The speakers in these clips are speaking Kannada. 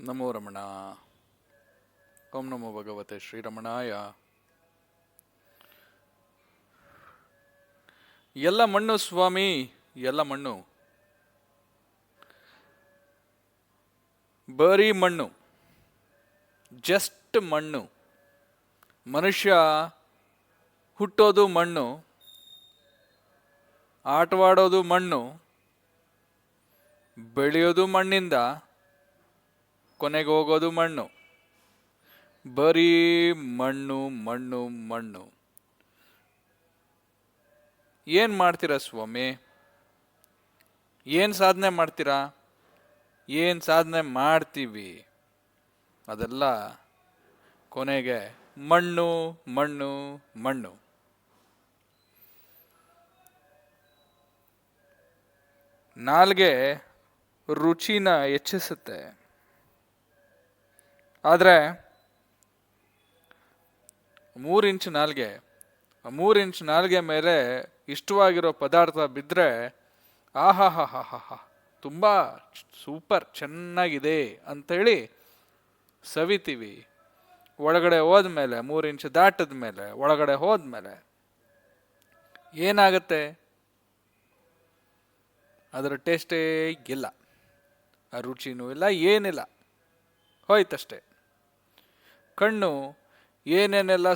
ನಮೋ ರಮಣ. ಓಂ ನಮೋ ಭಗವತೆ ಶ್ರೀರಮಣಾಯ. ಎಲ್ಲ ಮಣ್ಣು ಸ್ವಾಮಿ, ಎಲ್ಲ ಮಣ್ಣು, ಬರೀ ಮಣ್ಣು, ಜಸ್ಟ್ ಮಣ್ಣು. ಮನುಷ್ಯ ಹುಟ್ಟೋದು ಮಣ್ಣು, ಆಟವಾಡೋದು ಮಣ್ಣು, ಬೆಳೆಯೋದು ಮಣ್ಣಿಂದ, ಕೊನೆಗೆ ಹೋಗೋದು ಮಣ್ಣು. ಬರೀ ಮಣ್ಣು ಮಣ್ಣು ಮಣ್ಣು. ಏನು ಮಾಡ್ತೀರಾ ಸ್ವಾಮಿ? ಏನು ಸಾಧನೆ ಮಾಡ್ತೀರಾ? ಏನು ಸಾಧನೆ ಮಾಡ್ತೀವಿ? ಅದೆಲ್ಲ ಕೊನೆಗೆ ಮಣ್ಣು ಮಣ್ಣು ಮಣ್ಣು. ನಾಲ್ಗೆ ರುಚಿನ ಹೆಚ್ಚಿಸುತ್ತೆ, ಆದರೆ 3 ಇಂಚ್ ನಾಲ್ಗೆ, 3 ಇಂಚ್ ನಾಲ್ಗೆ ಮೇಲೆ ಇಷ್ಟವಾಗಿರೋ ಪದಾರ್ಥ ಬಿದ್ದರೆ ಆಹಾ ತುಂಬ ಸೂಪರ್ ಚೆನ್ನಾಗಿದೆ ಅಂಥೇಳಿ ಸವಿತೀವಿ. ಒಳಗಡೆ ಹೋದ್ಮೇಲೆ 3 ಇಂಚ್ ದಾಟದ ಮೇಲೆ, ಒಳಗಡೆ ಹೋದ್ಮೇಲೆ ಏನಾಗುತ್ತೆ? ಅದರ ಟೇಸ್ಟೇ ಇಲ್ಲ, ಆ ರುಚಿನೂ ಇಲ್ಲ, ಏನಿಲ್ಲ, ಹೋಯ್ತಷ್ಟೆ. ಕಣ್ಣು ಏನೇನೆಲ್ಲ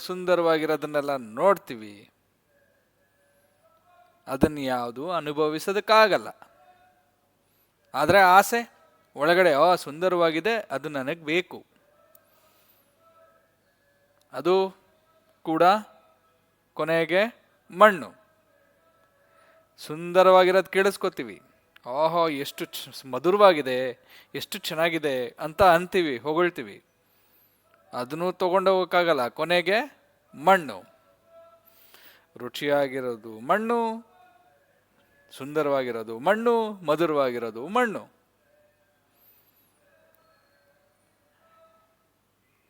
ಸುಂದರವಾಗಿರೋದನ್ನೆಲ್ಲ ನೋಡ್ತೀವಿ, ಅದನ್ನು ಯಾವುದು ಅನುಭವಿಸೋದಕ್ಕಾಗಲ್ಲ. ಆದರೆ ಆಸೆ ಒಳಗಡೆ ಸುಂದರವಾಗಿದೆ, ಅದು ನನಗೆ ಬೇಕು, ಅದು ಕೂಡ ಕೊನೆಗೆ ಮಣ್ಣು. ಸುಂದರವಾಗಿರೋದು ಕೇಳಿಸ್ಕೊತೀವಿ, ಓಹೋ ಎಷ್ಟು ಮಧುರವಾಗಿದೆ, ಎಷ್ಟು ಚೆನ್ನಾಗಿದೆ ಅಂತ ಅಂತೀವಿ, ಹೊಗಳ್ತೀವಿ. ಅದನ್ನು ತಗೊಂಡೋಗೋಕ್ಕಾಗಲ್ಲ, ಕೊನೆಗೆ ಮಣ್ಣು. ರುಚಿಯಾಗಿರೋದು ಮಣ್ಣು, ಸುಂದರವಾಗಿರೋದು ಮಣ್ಣು, ಮಧುರವಾಗಿರೋದು ಮಣ್ಣು.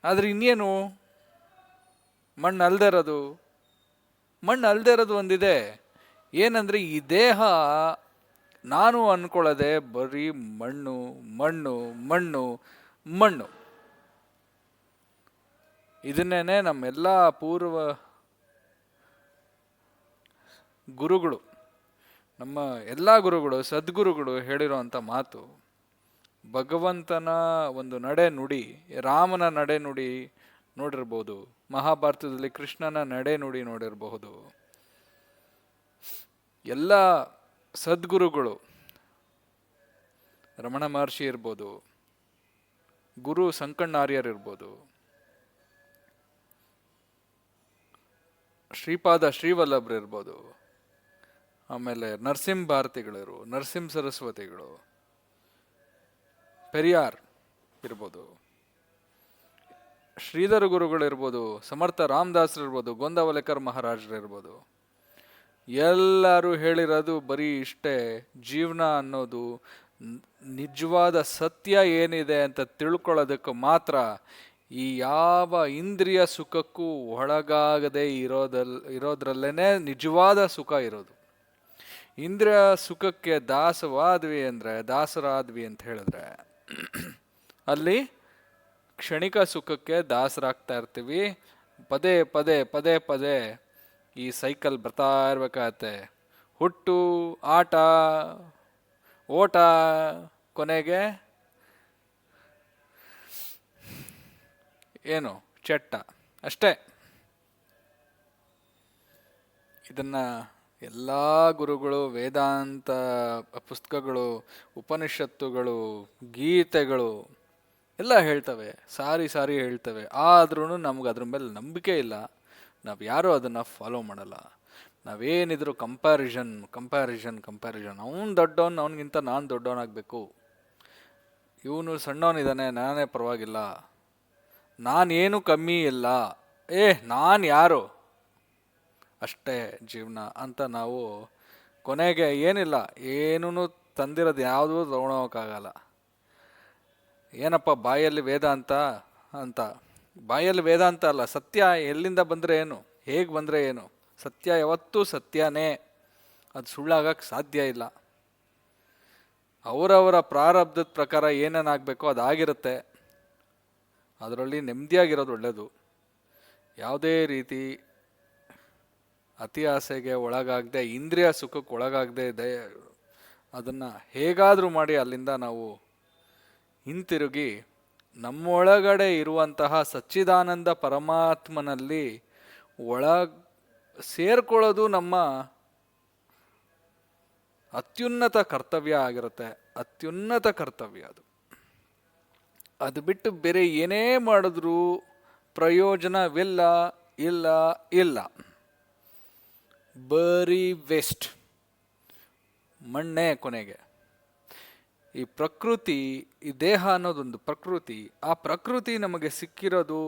ಆದರೆ ಇನ್ನೇನು ಮಣ್ಣು ಅಲ್ದೇ ಇರೋದು? ಮಣ್ಣು ಅಲ್ದೇ ಇರೋದು ಒಂದಿದೆ. ಏನಂದ್ರೆ ಈ ದೇಹ ನಾನು ಅನ್ಕೊಳ್ಳದೆ ಬರೀ ಮಣ್ಣು ಮಣ್ಣು ಮಣ್ಣು ಮಣ್ಣು. ಇದನ್ನೇನೆ ನಮ್ಮೆಲ್ಲ ಪೂರ್ವ ಗುರುಗಳು, ನಮ್ಮ ಎಲ್ಲ ಗುರುಗಳು, ಸದ್ಗುರುಗಳು ಹೇಳಿರೋಂಥ ಮಾತು. ಭಗವಂತನ ಒಂದು ನಡೆ ನುಡಿ, ರಾಮನ ನಡೆ ನುಡಿ ನೋಡಿರ್ಬೋದು, ಮಹಾಭಾರತದಲ್ಲಿ ಕೃಷ್ಣನ ನಡೆ ನುಡಿ ನೋಡಿರಬಹುದು. ಎಲ್ಲ ಸದ್ಗುರುಗಳು, ರಮಣ ಮಹರ್ಷಿ ಇರ್ಬೋದು, ಗುರು ಸಂಕಣ್ಣಾರ್ಯರ್ ಇರ್ಬೋದು, ಶ್ರೀಪಾದ ಶ್ರೀವಲ್ಲಭರು ಇರ್ಬೋದು, ಆಮೇಲೆ ನರಸಿಂಹ ಭಾರತಿಗಳಿರು, ನರಸಿಂಹ ಸರಸ್ವತಿಗಳು, ಪೆರಿಯಾರ್ ಇರ್ಬೋದು, ಶ್ರೀಧರ ಗುರುಗಳಿರ್ಬೋದು, ಸಮರ್ಥ ರಾಮದಾಸರು ಇರ್ಬೋದು, ಗೋಂದಾವಲೇಕರ್ ಮಹಾರಾಜರಿರ್ಬೋದು. ಎಲ್ಲರೂ ಹೇಳಿರೋದು ಬರೀ ಇಷ್ಟೇ, ಜೀವನ ಅನ್ನೋದು ನಿಜವಾದ ಸತ್ಯ ಏನಿದೆ ಅಂತ ತಿಳ್ಕೊಳ್ಳೋದಕ್ಕೆ ಮಾತ್ರ ಈ ಯಾವ ಇಂದ್ರಿಯ ಸುಖಕ್ಕೂ ಒಳಗಾಗದೆ ಇರೋದ್ರಲ್ಲೇನೆ ನಿಜವಾದ ಸುಖ ಇರೋದು. ಇಂದ್ರಿಯ ಸುಖಕ್ಕೆ ದಾಸರಾದ್ವಿ ಅಂತ ಹೇಳಿದ್ರೆ ಅಲ್ಲಿ ಕ್ಷಣಿಕ ಸುಖಕ್ಕೆ ದಾಸರಾಗ್ತಾ ಇರ್ತೀವಿ. ಪದೇ ಪದೇ ಪದೇ ಪದೇ ಈ ಸೈಕಲ್ ಬರ್ತಾ ಇರ್ಬೇಕಾಗತ್ತೆ. ಹುಟ್ಟು, ಆಟ, ಓಟ, ಕೊನೆಗೆ ಏನು ಚಟ್ಟ ಅಷ್ಟೇ. ಇದನ್ನ ಎಲ್ಲ ಗುರುಗಳು, ವೇದಾಂತ ಪುಸ್ತಕಗಳು, ಉಪನಿಷತ್ತುಗಳು, ಗೀತೆಗಳು ಎಲ್ಲ ಹೇಳ್ತವೆ, ಸಾರಿ ಸಾರಿ ಹೇಳ್ತವೆ. ಆದ್ರೂ ನಮ್ಗೆ ಅದ್ರ ಮೇಲೆ ನಂಬಿಕೆ ಇಲ್ಲ, ನಾವು ಯಾರೂ ಅದನ್ನು ಫಾಲೋ ಮಾಡಲ್ಲ. ನಾವೇನಿದ್ರು ಕಂಪ್ಯಾರಿಸನ್. ಅವನು ದೊಡ್ಡವನು, ಅವನಿಗಿಂತ ನಾನು ದೊಡ್ಡವನಾಗಬೇಕು, ಇವನು ಸಣ್ಣವನಿದ್ದಾನೆ, ನಾನೇ ಪರವಾಗಿಲ್ಲ, ನಾನೇನು ಕಮ್ಮಿ ಇಲ್ಲ, ನಾನು ಯಾರು, ಅಷ್ಟೇ ಜೀವನ ಅಂತ ನಾವು ಕೊನೆಗೆ ಏನಿಲ್ಲ, ಏನೂ ತಂದಿರೋದು ಯಾವುದೂ ತಗೊಳೋಕ್ಕಾಗಲ್ಲ. ಏನಪ್ಪ ಬಾಯಲ್ಲಿ ವೇದಾಂತ ಅಂತ, ಬಾಯಲ್ಲಿ ವೇದಾಂತ ಅಲ್ಲ, ಸತ್ಯ ಎಲ್ಲಿಂದ ಬಂದರೆ ಏನು, ಹೇಗೆ ಬಂದರೆ ಏನು? ಸತ್ಯ ಯಾವತ್ತೂ ಸತ್ಯನೇ, ಅದು ಸುಳ್ಳಾಗಕ್ಕೆ ಸಾಧ್ಯ ಇಲ್ಲ. ಅವರವರ ಪ್ರಾರಬ್ಧದ ಪ್ರಕಾರ ಏನೇನಾಗಬೇಕೋ ಅದಾಗಿರುತ್ತೆ. ಅದರಲ್ಲಿ ನೆಮ್ಮದಿಯಾಗಿರೋದು ಒಳ್ಳೆಯದು. ಯಾವುದೇ ರೀತಿ ಅತಿ ಆಸೆಗೆ ಒಳಗಾಗದೆ, ಇಂದ್ರಿಯ ಸುಖಕ್ಕೆ ಒಳಗಾಗದೆ ಅದನ್ನು ಹೇಗಾದರೂ ಮಾಡಿ ಅಲ್ಲಿಂದ ನಾವು ಹಿಂತಿರುಗಿ ನಮ್ಮೊಳಗಡೆ ಇರುವಂತಹ ಸಚ್ಚಿದಾನಂದ ಪರಮಾತ್ಮನಲ್ಲಿ ಸೇರ್ಕೊಳ್ಳೋದು ನಮ್ಮ ಅತ್ಯುನ್ನತ ಕರ್ತವ್ಯ ಆಗಿರುತ್ತೆ. ಅತ್ಯುನ್ನತ ಕರ್ತವ್ಯ ಅದು. ಅದು ಬಿಟ್ಟು ಬೇರೆ ಏನೇ ಮಾಡಿದ್ರೂ ಪ್ರಯೋಜನವಿಲ್ಲ, ಇಲ್ಲ ಇಲ್ಲ, ಬರೀ ವೇಸ್ಟ್, ಮಣ್ಣೆ ಕೊನೆಗೆ. ಈ ಪ್ರಕೃತಿ, ಈ ದೇಹ ಅನ್ನೋದೊಂದು ಪ್ರಕೃತಿ. ಆ ಪ್ರಕೃತಿ ನಮಗೆ ಸಿಕ್ಕಿರೋದು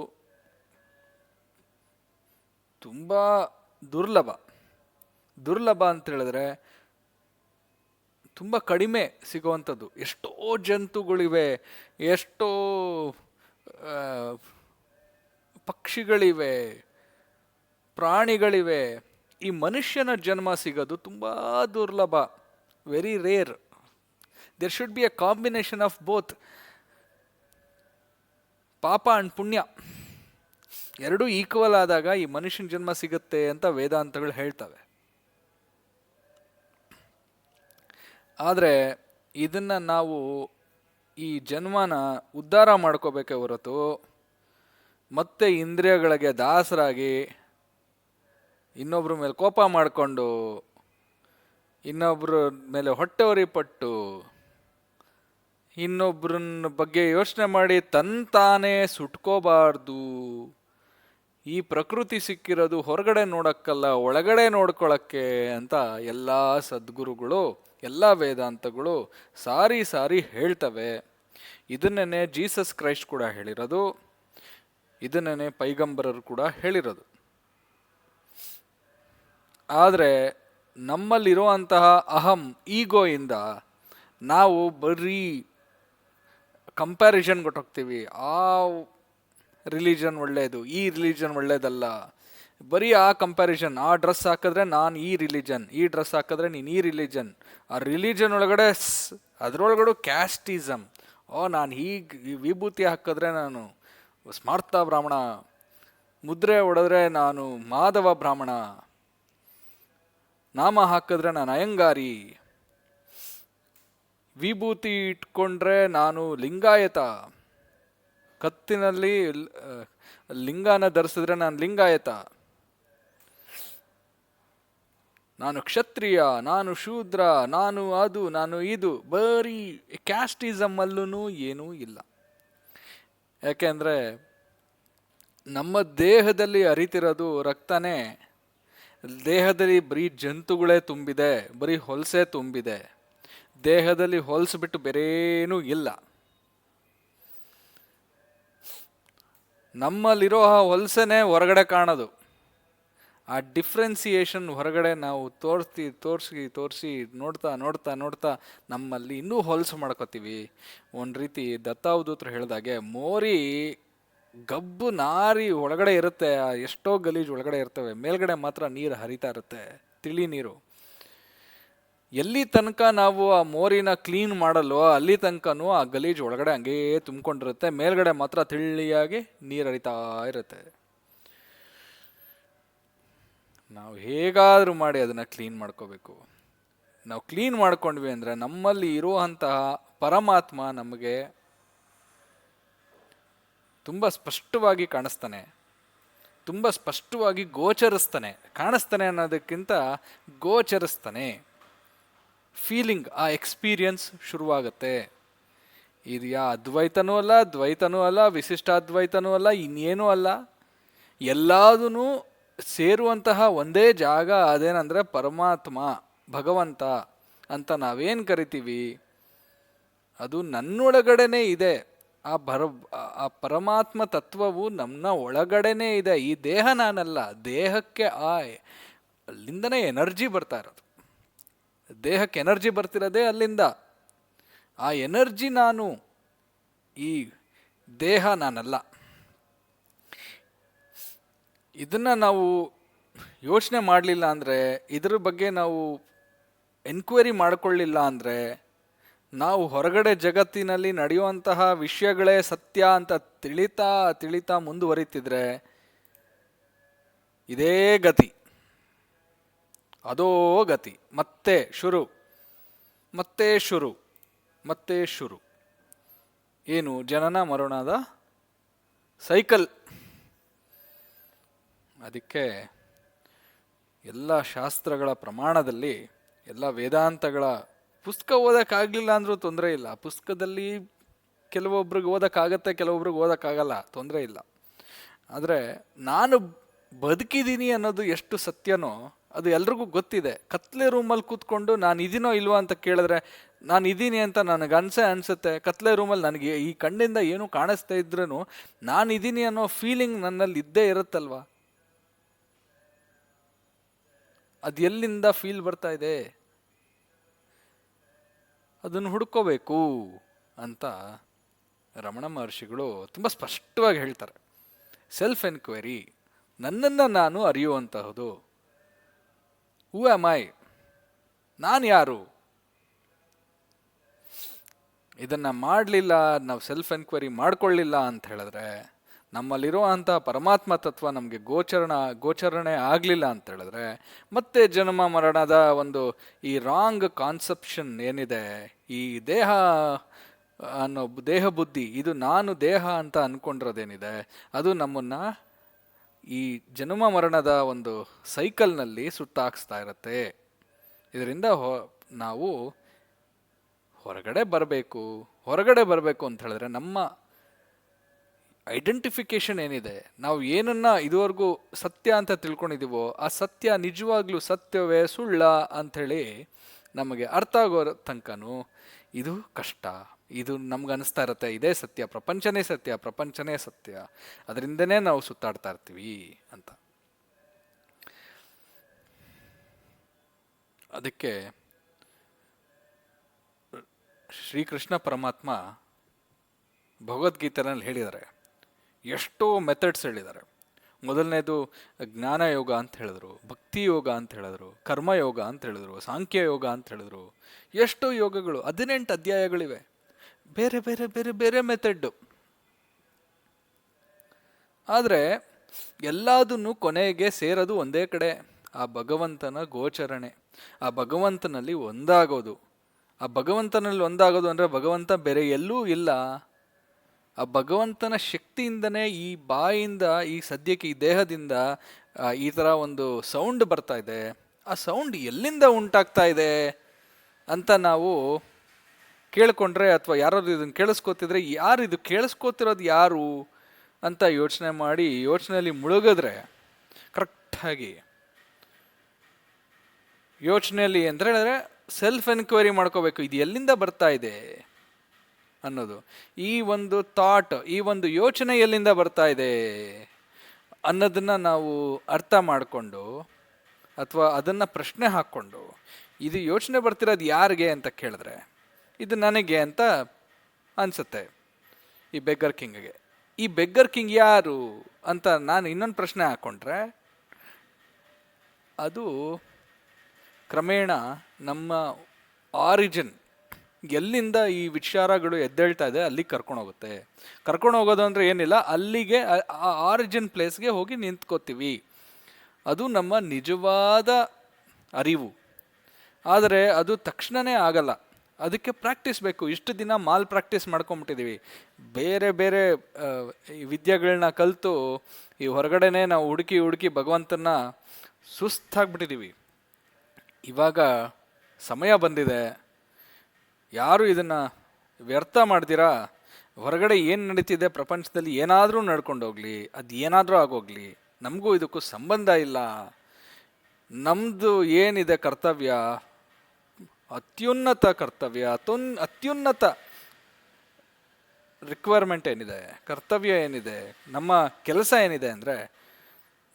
ತುಂಬ ದುರ್ಲಭ. ದುರ್ಲಭ ಅಂತ ಹೇಳಿದ್ರೆ ತುಂಬ ಕಡಿಮೆ ಸಿಗುವಂಥದ್ದು. ಎಷ್ಟೋ ಜಂತುಗಳಿವೆ, ಎಷ್ಟೋ ಪಕ್ಷಿಗಳಿವೆ, ಪ್ರಾಣಿಗಳಿವೆ. ಈ ಮನುಷ್ಯನ ಜನ್ಮ ಸಿಗೋದು ತುಂಬ ದುರ್ಲಭ, very rare. There should be a combination of both, ಪಾಪ ಅಂಡ್ ಪುಣ್ಯ ಎರಡೂ ಈಕ್ವಲ್ ಆದಾಗ ಈ ಮನುಷ್ಯನ ಜನ್ಮ ಸಿಗುತ್ತೆ ಅಂತ ವೇದಾಂತಗಳು ಹೇಳ್ತವೆ. ಆದರೆ ಇದನ್ನು ನಾವು ಈ ಜನ್ಮನ ಉದ್ಧಾರ ಮಾಡ್ಕೋಬೇಕೇ ಹೊರತು ಮತ್ತೆ ಇಂದ್ರಿಯಗಳಿಗೆ ದಾಸರಾಗಿ ಇನ್ನೊಬ್ಬರ ಮೇಲೆ ಕೋಪ ಮಾಡಿಕೊಂಡು, ಇನ್ನೊಬ್ಬರ ಮೇಲೆ ಹೊಟ್ಟೆವರಿ ಪಟ್ಟು, ಇನ್ನೊಬ್ಬರನ್ನ ಬಗ್ಗೆ ಯೋಚನೆ ಮಾಡಿ ತಾನೇ ಸುಟ್ಕೋಬಾರ್ದು. ಈ ಪ್ರಕೃತಿ ಸಿಕ್ಕಿರೋದು ಹೊರಗಡೆ ನೋಡಕ್ಕಲ್ಲ, ಒಳಗಡೆ ನೋಡ್ಕೊಳಕ್ಕೆ ಅಂತ ಎಲ್ಲ ಸದ್ಗುರುಗಳು, ಎಲ್ಲ ವೇದಾಂತಗಳು ಸಾರಿ ಸಾರಿ ಹೇಳ್ತವೆ. ಇದನ್ನೇ ಜೀಸಸ್ ಕ್ರೈಸ್ಟ್ ಕೂಡ ಹೇಳಿರೋದು, ಇದನ್ನೇ ಪೈಗಂಬರರು ಕೂಡ ಹೇಳಿರೋದು. ಆದರೆ ನಮ್ಮಲ್ಲಿರುವಂತಹ ಅಹಂ, ಈಗೋಯಿಂದ ನಾವು ಬರೀ ಕಂಪ್ಯಾರಿಸನ್ ಕೊಟ್ಟೋಗ್ತೀವಿ. ಆ ರಿಲಿಜನ್ ಒಳ್ಳೆಯದು, ಈ ರಿಲಿಜನ್ ಒಳ್ಳೆಯದಲ್ಲ, ಬರೀ ಆ ಕಂಪ್ಯಾರಿಸನ್. ಆ ಡ್ರೆಸ್ ಹಾಕಿದ್ರೆ ನಾನು ಈ ರಿಲಿಜನ್, ಈ ಡ್ರೆಸ್ ಹಾಕಿದ್ರೆ ನೀನು ಈ ರಿಲಿಜನ್. ಆ ರಿಲಿಜನ್ ಒಳಗಡೆ ಅದರೊಳಗಡೆ ಕ್ಯಾಸ್ಟಿಸಮ್. ನಾನು ಹೀಗೆ ವಿಭೂತಿ ಹಾಕಿದ್ರೆ ನಾನು ಸ್ಮಾರ್ತ ಬ್ರಾಹ್ಮಣ, ಮುದ್ರೆ ಹೊಡೆದ್ರೆ ನಾನು ಮಾಧವ ಬ್ರಾಹ್ಮಣ, ನಾಮ ಹಾಕಿದ್ರೆ ನಾನು ಅಯ್ಯಂಗಾರಿ, ವಿಭೂತಿ ಇಟ್ಕೊಂಡ್ರೆ ನಾನು ಲಿಂಗಾಯತ, ಕತ್ತಿನಲ್ಲಿ ಲಿಂಗಾನ ಧರಿಸಿದ್ರೆ ನಾನು ಲಿಂಗಾಯತ, ನಾನು ಕ್ಷತ್ರಿಯ, ನಾನು ಶೂದ್ರ, ನಾನು ಅದು, ನಾನು ಇದು. ಬರೀ ಕ್ಯಾಸ್ಟಿಸಮ್ ಅಲ್ಲೂ ಏನೂ ಇಲ್ಲ. ಯಾಕೆಂದರೆ ನಮ್ಮ ದೇಹದಲ್ಲಿ ಹರಿತಿರೋದು ರಕ್ತನೇ. ದೇಹದಲ್ಲಿ ಬರೀ ಜಂತುಗಳೇ ತುಂಬಿದೆ, ಬರೀ ಹೊಲಸೆ ತುಂಬಿದೆ. ದೇಹದಲ್ಲಿ ಹೊಲಸು ಬೇರೇನೂ ಇಲ್ಲ. ನಮ್ಮಲ್ಲಿರೋ ಆ ಹೊಲಸೆನೇ ಹೊರಗಡೆ ಕಾಣೋದು. ಆ ಡಿಫ್ರೆನ್ಸಿಯೇಷನ್ ಹೊರಗಡೆ ನಾವು ತೋರಿಸಿ ನೋಡ್ತಾ ನೋಡ್ತಾ ನೋಡ್ತಾ ನಮ್ಮಲ್ಲಿ ಇನ್ನೂ ಹೊಲಸು ಮಾಡ್ಕೋತೀವಿ. ಒಂದು ರೀತಿ ದತ್ತಾವಧೂತರು ಹೇಳಿದಾಗೆ, ಮೋರಿ ಗಬ್ಬು ನಾರಿ ಒಳಗಡೆ ಇರುತ್ತೆ, ಎಷ್ಟೋ ಗಲೀಜು ಒಳಗಡೆ ಇರ್ತವೆ, ಮೇಲ್ಗಡೆ ಮಾತ್ರ ನೀರು ಹರಿತಾ ಇರುತ್ತೆ, ತಿಳಿ ನೀರು. ಎಲ್ಲಿ ತನಕ ನಾವು ಆ ಮೋರಿನ ಕ್ಲೀನ್ ಮಾಡಲ್ವೋ ಅಲ್ಲಿ ತನಕನೂ ಆ ಗಲೀಜು ಒಳಗಡೆ ಹಂಗೇ ತುಂಬಿಕೊಂಡಿರುತ್ತೆ, ಮೇಲ್ಗಡೆ ಮಾತ್ರ ತಿಳಿಯಾಗಿ ನೀರು ಹರಿತಾ ಇರುತ್ತೆ. ನಾವು ಹೇಗಾದರೂ ಮಾಡಿ ಅದನ್ನು ಕ್ಲೀನ್ ಮಾಡ್ಕೋಬೇಕು. ನಾವು ಕ್ಲೀನ್ ಮಾಡ್ಕೊಂಡ್ವಿ ಅಂದರೆ ನಮ್ಮಲ್ಲಿ ಇರುವಂತಹ ಪರಮಾತ್ಮ ನಮಗೆ ತುಂಬ ಸ್ಪಷ್ಟವಾಗಿ ಕಾಣಿಸ್ತಾನೆ, ತುಂಬ ಸ್ಪಷ್ಟವಾಗಿ ಗೋಚರಿಸ್ತಾನೆ. ಕಾಣಿಸ್ತಾನೆ ಅನ್ನೋದಕ್ಕಿಂತ ಗೋಚರಿಸ್ತಾನೆ. ಫೀಲಿಂಗ್, ಆ ಎಕ್ಸ್ಪೀರಿಯನ್ಸ್ ಶುರುವಾಗತ್ತೆ. ಇದು ಅದ್ವೈತನೂ ಅಲ್ಲ, ದ್ವೈತನೂ ಅಲ್ಲ, ವಿಶಿಷ್ಟಾದ್ವೈತನೂ ಅಲ್ಲ, ಇನ್ನೇನೂ ಅಲ್ಲ. ಎಲ್ಲದೂ ಸೇರುವಂತಹ ಒಂದೇ ಜಾಗ. ಅದೇನಂದರೆ ಪರಮಾತ್ಮ, ಭಗವಂತ ಅಂತ ನಾವೇನು ಕರಿತೀವಿ ಅದು ನನ್ನೊಳಗಡೆನೇ ಇದೆ. ಆ ಪರಮಾತ್ಮ ತತ್ವವು ನಮ್ಮ ಒಳಗಡೆನೇ ಇದೆ. ಈ ದೇಹ ನಾನಲ್ಲ, ದೇಹಕ್ಕೆ ಅಲ್ಲಿಂದನೇ ಎನರ್ಜಿ ಬರ್ತಾ ಇರೋದು. ದೇಹಕ್ಕೆ ಎನರ್ಜಿ ಬರ್ತಿರೋದೇ ಅಲ್ಲಿಂದ. ಆ ಎನರ್ಜಿ ನಾನು, ಈ ದೇಹ ನಾನಲ್ಲ. ಇದನ್ನು ನಾವು ಯೋಚನೆ ಮಾಡಲಿಲ್ಲ ಅಂದರೆ, ಇದರ ಬಗ್ಗೆ ನಾವು ಎನ್ಕ್ವೈರಿ ಮಾಡಿಕೊಳ್ಳಿಲ್ಲ ಅಂದರೆ ನಾವು ಹೊರಗಡೆ ಜಗತ್ತಿನಲ್ಲಿ ನಡೆಯುವಂತಹ ವಿಷಯಗಳೇ ಸತ್ಯ ಅಂತ ತಿಳಿತಾ ತಿಳಿತಾ ಮುಂದುವರಿತಿದ್ರೆ ಇದೇ ಗತಿ, ಅದೋ ಗತಿ. ಮತ್ತೆ ಶುರು, ಮತ್ತೆ ಶುರು, ಮತ್ತೆ ಶುರು. ಏನು? ಜನನ ಮರಣದ ಸೈಕಲ್. ಅದಕ್ಕೆ ಎಲ್ಲ ಶಾಸ್ತ್ರಗಳ ಪ್ರಮಾಣದಲ್ಲಿ, ಎಲ್ಲ ವೇದಾಂತಗಳ ಪುಸ್ತಕ ಓದೋಕ್ಕಾಗಲಿಲ್ಲ ಅಂದರೂ ತೊಂದರೆ ಇಲ್ಲ. ಪುಸ್ತಕದಲ್ಲಿ ಕೆಲವೊಬ್ರಿಗೆ ಓದೋಕ್ಕಾಗತ್ತೆ, ಕೆಲವೊಬ್ರಿಗೆ ಓದೋಕ್ಕಾಗಲ್ಲ, ತೊಂದರೆ ಇಲ್ಲ. ಆದರೆ ನಾನು ಬದುಕಿದ್ದೀನಿ ಅನ್ನೋದು ಎಷ್ಟು ಸತ್ಯನೋ ಅದು ಎಲ್ರಿಗೂ ಗೊತ್ತಿದೆ. ಕತ್ಲೆ ರೂಮಲ್ಲಿ ಕೂತ್ಕೊಂಡು ನಾನು ಇದೀನೋ ಇಲ್ವೋ ಅಂತ ಕೇಳಿದ್ರೆ ನಾನು ಇದ್ದೀನಿ ಅಂತ ನನಗೆ ಅನಿಸುತ್ತೆ. ಕತ್ಲೆ ರೂಮಲ್ಲಿ ನನಗೆ ಈ ಕಣ್ಣಿಂದ ಏನೂ ಕಾಣಿಸ್ತಾ ಇದ್ರೂ ನಾನು ಇದ್ದೀನಿ ಅನ್ನೋ ಫೀಲಿಂಗ್ ನನ್ನಲ್ಲಿ ಇದ್ದೇ ಇರುತ್ತಲ್ವ. ಅದು ಎಲ್ಲಿಂದ ಫೀಲ್ ಬರ್ತಾ ಇದೆ ಅದನ್ನು ಹುಡ್ಕೋಬೇಕು ಅಂತ ರಮಣ ಮಹರ್ಷಿಗಳು ತುಂಬ ಸ್ಪಷ್ಟವಾಗಿ ಹೇಳ್ತಾರೆ. ಸೆಲ್ಫ್ ಎನ್ಕ್ವೈರಿ, ನನ್ನನ್ನು ನಾನು ಅರಿಯುವಂತಹದ್ದು. ಹೂ ಆಮ್ ಐ? ನಾನು ಯಾರು? ಇದನ್ನು ಮಾಡಲಿಲ್ಲ, ನಾವು ಸೆಲ್ಫ್ ಎನ್ಕ್ವೈರಿ ಮಾಡ್ಕೊಳ್ಳಿಲ್ಲ ಅಂತ ಹೇಳಿದ್ರೆ, ನಮ್ಮಲ್ಲಿರುವಂಥ ಪರಮಾತ್ಮ ತತ್ವ ನಮಗೆ ಗೋಚರಣೆ ಆಗಲಿಲ್ಲ ಅಂತ ಹೇಳಿದ್ರೆ, ಮತ್ತೆ ಜನ್ಮ ಮರಣದ ಒಂದು ಈ ರಾಂಗ್ ಕಾನ್ಸೆಪ್ಷನ್ ಏನಿದೆ, ಈ ದೇಹ ಅನ್ನೋ ದೇಹ ಬುದ್ಧಿ, ಇದು ನಾನು ದೇಹ ಅಂತ ಅಂದ್ಕೊಂಡಿರೋದೇನಿದೆ, ಅದು ನಮ್ಮನ್ನು ಈ ಜನ್ಮ ಮರಣದ ಒಂದು ಸೈಕಲ್ನಲ್ಲಿ ಸುತ್ತಾಕ್ಸ್ತಾ ಇರುತ್ತೆ. ಇದರಿಂದ ನಾವು ಹೊರಗಡೆ ಬರಬೇಕು ಅಂತ ಹೇಳಿದ್ರೆ ನಮ್ಮ ಐಡೆಂಟಿಫಿಕೇಶನ್ ಏನಿದೆ, ನಾವು ಏನನ್ನ ಇದುವರೆಗೂ ಸತ್ಯ ಅಂತ ತಿಳ್ಕೊಂಡಿದ್ದೀವೋ ಆ ಸತ್ಯ ನಿಜವಾಗ್ಲೂ ಸತ್ಯವೇ ಸುಳ್ಳ ಅಂಥೇಳಿ ನಮಗೆ ಅರ್ಥ ಆಗೋ ತನಕನೂ ಇದು ಕಷ್ಟ. ಇದು ನಮ್ಗೆ ಅನಿಸ್ತಾ ಇರುತ್ತೆ ಇದೇ ಸತ್ಯ, ಪ್ರಪಂಚನೇ ಸತ್ಯ, ಅದರಿಂದನೇ ನಾವು ಸುತ್ತಾಡ್ತಾ ಇರ್ತೀವಿ ಅಂತ. ಅದಕ್ಕೆ ಶ್ರೀಕೃಷ್ಣ ಪರಮಾತ್ಮ ಭಗವದ್ಗೀತೆನಲ್ಲಿ ಹೇಳಿದ್ದಾರೆ, ಎಷ್ಟೋ ಮೆಥಡ್ಸ್ ಹೇಳಿದ್ದಾರೆ. ಮೊದಲನೇದು ಜ್ಞಾನಯೋಗ ಅಂತ ಹೇಳಿದ್ರು, ಭಕ್ತಿ ಯೋಗ ಅಂತ ಹೇಳಿದ್ರು, ಕರ್ಮಯೋಗ ಅಂತ ಹೇಳಿದ್ರು, ಸಾಂಖ್ಯ ಯೋಗ ಅಂತ ಹೇಳಿದ್ರು. ಎಷ್ಟೋ ಯೋಗಗಳು, 18 ಅಧ್ಯಾಯಗಳಿವೆ, ಬೇರೆ ಬೇರೆ ಬೇರೆ ಬೇರೆ ಮೆಥಡ್ಡು. ಆದರೆ ಎಲ್ಲದನ್ನು ಕೊನೆಗೆ ಸೇರೋದು ಒಂದೇ ಕಡೆ, ಆ ಭಗವಂತನ ಗೋಚರಣೆ, ಆ ಭಗವಂತನಲ್ಲಿ ಒಂದಾಗೋದು. ಆ ಭಗವಂತನಲ್ಲಿ ಒಂದಾಗೋದು ಅಂದರೆ ಭಗವಂತ ಬೇರೆ ಎಲ್ಲೂ ಇಲ್ಲ. ಆ ಭಗವಂತನ ಶಕ್ತಿಯಿಂದನೇ ಈ ಬಾಯಿಂದ, ಈ ಸದ್ಯಕ್ಕೆ ಈ ದೇಹದಿಂದ ಈ ಥರ ಒಂದು ಸೌಂಡ್ ಬರ್ತಾ ಇದೆ. ಆ ಸೌಂಡ್ ಎಲ್ಲಿಂದ ಉಂಟಾಗ್ತಾ ಇದೆ ಅಂತ ನಾವು ಕೇಳಿಕೊಂಡ್ರೆ, ಅಥವಾ ಯಾರಾದ್ರು ಇದನ್ನು ಕೇಳಿಸ್ಕೋತಿದ್ರೆ, ಯಾರು ಇದು ಕೇಳಿಸ್ಕೋತಿರೋದು ಯಾರು ಅಂತ ಯೋಚನೆ ಮಾಡಿ ಯೋಚನೆಯಲ್ಲಿ ಮುಳುಗಿದ್ರೆ, ಕರೆಕ್ಟಾಗಿ ಯೋಚನೆಯಲ್ಲಿ ಅಂತ ಹೇಳಿದ್ರೆ ಸೆಲ್ಫ್ ಎನ್ಕ್ವೈರಿ ಮಾಡ್ಕೋಬೇಕು, ಇದು ಎಲ್ಲಿಂದ ಬರ್ತಾ ಇದೆ ಅನ್ನೋದು. ಈ ಒಂದು ಥಾಟ್, ಈ ಒಂದು ಯೋಚನೆ ಎಲ್ಲಿಂದ ಬರ್ತಾ ಇದೆ ಅನ್ನೋದನ್ನು ನಾವು ಅರ್ಥ ಮಾಡಿಕೊಂಡು, ಅಥವಾ ಅದನ್ನು ಪ್ರಶ್ನೆ ಹಾಕ್ಕೊಂಡು, ಇದು ಯೋಚನೆ ಬರ್ತಿರೋದು ಯಾರಿಗೆ ಅಂತ ಕೇಳಿದ್ರೆ ಇದು ನನಗೆ ಅಂತ ಅನಿಸುತ್ತೆ, ಈ ಬೆಗ್ಗರ್ ಕಿಂಗ್ಗೆ. ಈ ಬೆಗ್ಗರ್ ಕಿಂಗ್ ಯಾರು ಅಂತ ನಾನು ಇನ್ನೊಂದು ಪ್ರಶ್ನೆ ಹಾಕ್ಕೊಂಡ್ರೆ, ಅದು ಕ್ರಮೇಣ ನಮ್ಮ ಆರಿಜಿನ್, ಎಲ್ಲಿಂದ ಈ ವಿಚಾರಗಳು ಎದ್ದೇಳ್ತಾ ಇದೆ ಅಲ್ಲಿಗೆ ಕರ್ಕೊಂಡು ಹೋಗೋದು ಅಂದರೆ ಏನಿಲ್ಲ, ಅಲ್ಲಿಗೆ ಆ ಆರಿಜಿನ್ ಪ್ಲೇಸ್ಗೆ ಹೋಗಿ ನಿಂತ್ಕೋತೀವಿ. ಅದು ನಮ್ಮ ನಿಜವಾದ ಅರಿವು. ಆದರೆ ಅದು ತಕ್ಷಣವೇ ಆಗಲ್ಲ, ಅದಕ್ಕೆ ಪ್ರಾಕ್ಟೀಸ್ ಬೇಕು. ಇಷ್ಟು ದಿನ ಪ್ರಾಕ್ಟೀಸ್ ಮಾಡ್ಕೊಂಬಿಟ್ಟಿದ್ದೀವಿ, ಬೇರೆ ಬೇರೆ ವಿದ್ಯೆಗಳನ್ನ ಕಲಿತು ಈ ಹೊರಗಡೆನೇ ನಾವು ಹುಡುಕಿ ಭಗವಂತನ ಸುಸ್ತಾಗ್ಬಿಟ್ಟಿದ್ದೀವಿ. ಇವಾಗ ಸಮಯ ಬಂದಿದೆ, ಯಾರು ಇದನ್ನು ವ್ಯರ್ಥ ಮಾಡ್ದಿರಾ, ಹೊರಗಡೆ ಏನು ನಡೀತಿದೆ ಪ್ರಪಂಚದಲ್ಲಿ ಏನಾದರೂ ನಡ್ಕೊಂಡೋಗ್ಲಿ, ಅದು ಏನಾದರೂ ಆಗೋಗ್ಲಿ, ನಮಗೂ ಇದಕ್ಕೂ ಸಂಬಂಧ ಇಲ್ಲ. ನಮ್ಮದು ಏನಿದೆ ಕರ್ತವ್ಯ, ಅತ್ಯುನ್ನತ ಕರ್ತವ್ಯ, ಅತ್ಯುನ್ನತ ರಿಕ್ವೈರ್ಮೆಂಟ್ ಏನಿದೆ, ಕರ್ತವ್ಯ ಏನಿದೆ, ನಮ್ಮ ಕೆಲಸ ಏನಿದೆ ಅಂದರೆ,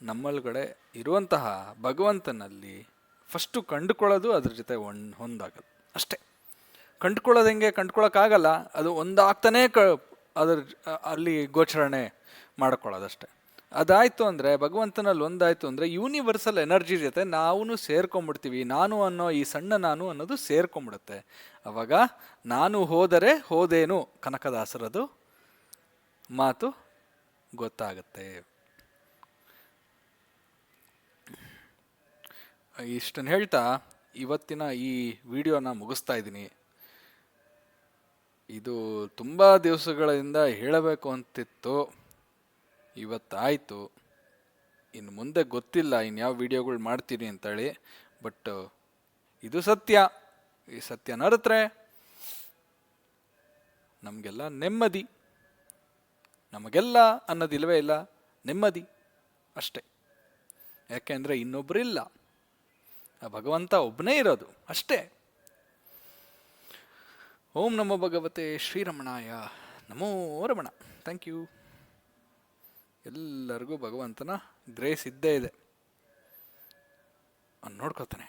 ನಮ್ಮೊಳಗಡೆ ಇರುವಂತಹ ಭಗವಂತನಲ್ಲಿ ಫಸ್ಟು ಕಂಡುಕೊಳ್ಳೋದು, ಅದ್ರ ಜೊತೆ ಹೊಂದಾಗೋದು ಅಷ್ಟೇ. ಕಂಡುಕೊಳ್ಳೋದು ಹೆಂಗೆ? ಕಂಡುಕೊಳ್ಳೋಕ್ಕಾಗಲ್ಲ, ಅದು ಒಂದಾಗ್ತಾನೇ ಅದ್ರ ಅಲ್ಲಿ ಗೋಚರಣೆ ಮಾಡ್ಕೊಳ್ಳೋದಷ್ಟೆ. ಅದಾಯ್ತು ಅಂದರೆ, ಭಗವಂತನಲ್ಲಿ ಒಂದಾಯ್ತು ಅಂದರೆ ಯೂನಿವರ್ಸಲ್ ಎನರ್ಜಿ ಜೊತೆ ನಾವು ಸೇರ್ಕೊಂಡ್ಬಿಡ್ತೀವಿ. ನಾನು ಅನ್ನೋ ಈ ಸಣ್ಣ ನಾನು ಅನ್ನೋದು ಸೇರ್ಕೊಂಡ್ಬಿಡುತ್ತೆ. ಅವಾಗ ನಾನು ಹೋದರೆ ಹೋದೇನು ಕನಕದಾಸರದು ಮಾತು ಗೊತ್ತಾಗುತ್ತೆ. ಇಷ್ಟನ್ನು ಹೇಳ್ತಾ ಇವತ್ತಿನ ಈ ವಿಡಿಯೋನ ಮುಗಿಸ್ತಾ ಇದ್ದೀನಿ. ಇದು ತುಂಬ ದಿವಸಗಳಿಂದ ಹೇಳಬೇಕು ಅಂತಿತ್ತು, ಇವತ್ತಾಯಿತು. ಇನ್ನು ಮುಂದೆ ಗೊತ್ತಿಲ್ಲ ಇನ್ಯಾವ ವಿಡಿಯೋಗಳು ಮಾಡ್ತೀನಿ ಅಂತೇಳಿ, ಬಟ್ ಇದು ಸತ್ಯ. ಈ ಸತ್ಯ ನರತ್ರೆ ನಮಗೆಲ್ಲ ನೆಮ್ಮದಿ. ನಮಗೆಲ್ಲ ಅನ್ನೋದಿಲ್ವೇ ಇಲ್ಲ, ನೆಮ್ಮದಿ ಅಷ್ಟೇ. ಯಾಕೆಂದರೆ ಇನ್ನೊಬ್ಬರಿಲ್ಲ, ಆ ಭಗವಂತ ಒಬ್ಬನೇ ಇರೋದು ಅಷ್ಟೇ. ಓಂ ನಮೋ ಭಗವತೆ ಶ್ರೀರಮಣಾಯ. ನಮೋ ರಮಣ. Thank you. ಎಲ್ಲರಿಗೂ ಭಗವಂತನ ಗ್ರೇಸ್ ಇದ್ದೇ ಇದೆ, ಅವ್ನು ನೋಡ್ಕೋತಾನೆ.